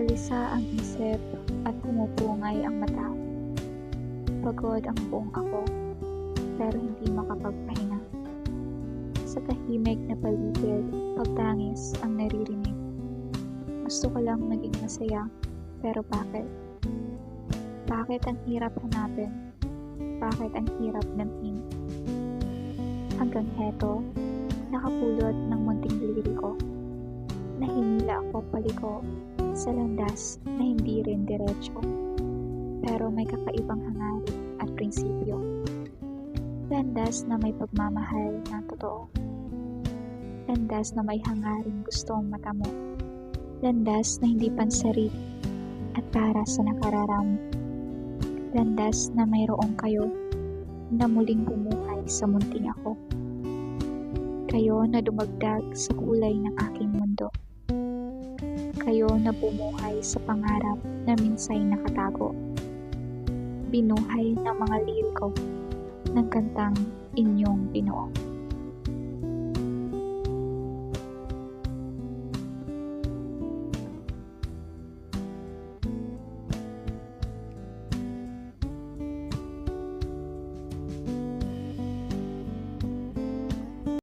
Balisa ang isip at pumupungay ang mata. Pagod ang buong ako, pero hindi makapagpahinga. Sa tahimik na paligid, pagtangis ang naririnig. Gusto ko lang maging masaya, pero bakit? Bakit ang hirap hanapin? Bakit ang hirap damhin? Hanggang heto, nakapulot ng munting liriko. Nahinila ako paliko sa landas na hindi rin diretso, pero may kakaibang hangarin at prinsipyo. Landas na may pagmamahal na totoo. Landas na may hangarin gustong matamo. Landas na hindi pansarit at para sa nakararami. Landas na mayroong kayo na muling bumuhay sa munting ako. Kayo na dumagdag sa kulay ng aking mundo. Kayo na bumuhay sa pangarap na minsay nakatago. Binuhay ng mga liriko ng kantang inyong binuo.